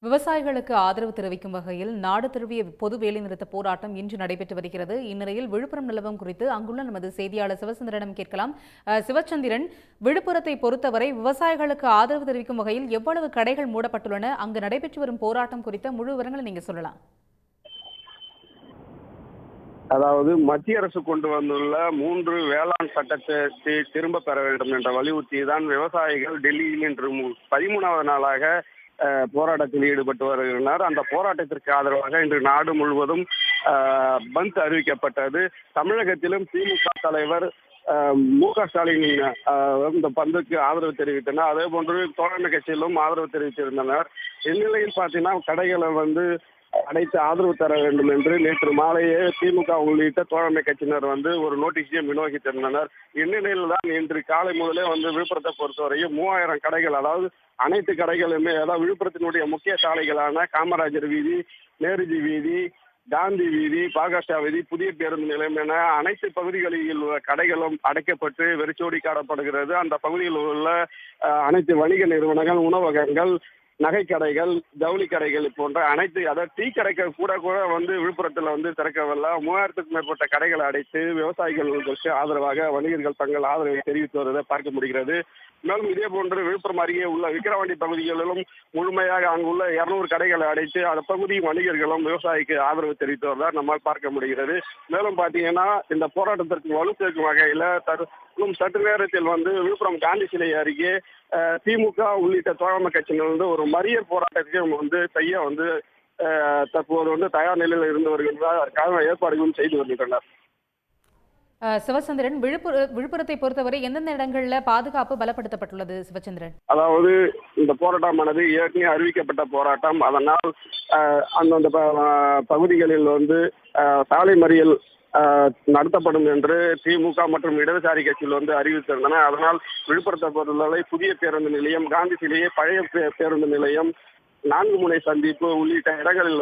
விவசாயிகளுக்கு ஆதரவு தெரிவிக்கும் வகையில் நாடு தழுவிய பொது வேலைநிறுத்த போராட்டம் இன்று நடைபெற்று வருகிறது. இந்நிலையில் விழுப்புரம் நிலவரம் குறித்து அங்குள்ள நமது செய்தியாளர் சிவச்சந்திரனிடம் கேட்கலாம். சிவச்சந்திரன், விழுப்புரத்தை பொறுத்தவரை விவசாயிகளுக்கு ஆதரவு தெரிவிக்கும் வகையில் எவ்வளவு கடைகள் மூடப்பட்டுள்ளன? அங்கு நடைபெற்று வரும் போராட்டம் குறித்த முழு விவரங்களை நீங்க சொல்லலாம். அதாவது மத்திய அரசு கொண்டு வந்துள்ள 3 வேளாண் சட்டத்தை திரும்ப பெற வேண்டும் என்ற வலியுறுத்தி தான் விவசாயிகள் டெல்லியில் இன்று 13வது நாளாக போராட்டத்தில் ஈடுபட்டு வருகின்றனர். அந்த போராட்டத்திற்கு ஆதரவாக இன்று நாடு முழுவதும் பந்த் அறிவிக்கப்பட்டது. தமிழகத்திலும் திமுக தலைவர் மு.க. ஸ்டாலின் இந்த பந்துக்கு ஆதரவு தெரிவித்தனர். அதே போன்று தோழமை கட்சியிலும் ஆதரவு தெரிவித்திருந்தனர். இந்நிலையில் பார்த்தீங்கன்னா கடைகளை அடைத்து ஆதரவு தர வேண்டும் என்று நேற்று மாலையே திமுக உள்ளிட்ட தோழமை கட்சியினர் ஒரு நோட்டீஸையும் விநியோகித்திருந்தனர். இந்நிலையில் தான் இன்று காலை முதலே விழுப்புரத்தை பொறுத்தவரையும் 3000 கடைகள், அதாவது அனைத்து கடைகளுமே, அதாவது விழுப்புரத்தினுடைய முக்கிய சாலைகளான காமராஜர் வீதி, நேருஜி வீதி, காந்தி வீதி, பாகாஷா வீதி, புதிய பேருந்து நிலையம் என அனைத்து பகுதிகளில் உள்ள கடைகளும் அடைக்கப்பட்டு வெறிச்சோடி காணப்படுகிறது. அந்த பகுதியில் உள்ள அனைத்து வணிக நிறுவனங்கள், உணவகங்கள், நகைக்கடைகள், ஜவுளி கடைகள் போன்ற அனைத்து, அதாவது டீ கடைகள் கூட விழுப்புரத்தில் திறக்கவில்லை. 3000க்கும் மேற்பட்ட கடைகளை அடைத்து விவசாயிகளுக்கு ஆதரவாக வணிகர்கள் தங்கள் ஆதரவை தெரிவித்து வருவதை பார்க்க முடிகிறது. மேலும் இதே போன்று விழுப்புரம் அருகே உள்ள விக்கிரவாண்டி பகுதிகளிலும் முழுமையாக அங்குள்ள 200 கடைகளை அடைத்து அந்த பகுதி வணிகர்களும் விவசாயிக்கு ஆதரவு தெரிவித்து வருவதாக நம்மால் பார்க்க முடிகிறது. மேலும் பார்த்தீங்கன்னா இந்த போராட்டத்திற்கு வலு சேர்க்கும் வகையில் சற்று நேரத்தில் விழுப்புரம் காந்தி சிலை அருகே திமுக உள்ளிட்ட தோழமை கட்சியினர் ஒரு மறியல் போராட்டத்தையும் செய்ய தற்போது தயார் நிலையில் இருந்து வருகின்றனர். அதற்கான ஏற்பாடுகளும் செய்து வருகின்றனர். சிவச்சந்திரன், விழுப்புரத்தை பொறுத்தவரை எந்தெந்த இடங்கள்ல பாதுகாப்பு பலப்படுத்தப்பட்டுள்ளது? சிவச்சந்திரன், அதாவது இந்த போராட்டமானது ஏற்கனவே அறிவிக்கப்பட்ட போராட்டம். அதனால் அந்தந்த பகுதிகளில் சாலை மறியல் நடத்தப்படும் என்று திமுக மற்றும் இடதுசாரி கட்சியில் அறிவித்திருந்தன. அதனால் விழுப்புரத்தை பொறுத்தவரை புதிய பேருந்து நிலையம், காந்தி சிலையை, பழைய பேருந்து நிலையம், 4 முனை சந்திப்பு உள்ளிட்ட இடங்களில்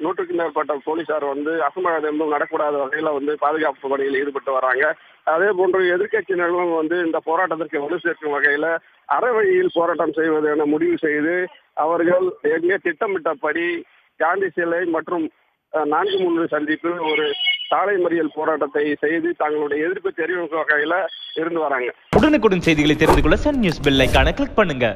100க்கும் மேற்பட்ட போலீசார் அசம்பாவிதம் நடக்கூடாத வகையில் பாதுகாப்பு பணியில் ஈடுபட்டு வராங்க. அதே போன்று எதிர்கட்சியினர்களும் இந்த போராட்டத்திற்கு வலு சேர்க்கும் வகையில் அறவழியில் போராட்டம் செய்வது என முடிவு செய்து அவர்கள் ஏற்கனவே திட்டமிட்டபடி காந்தி சிலை மற்றும் 4 முனை சந்திப்பு ஒரு சாலை மறியல் போராட்டத்தை செய்து தங்களுடைய எதிர்ப்பு தெரிவிக்கும் வகையில் இருந்து வராங்க. உடனுக்குடன் செய்திகளை தெரிந்து கொள்ள சன் நியூஸ் பெல் ஐகானை கிளிக் பண்ணுங்க.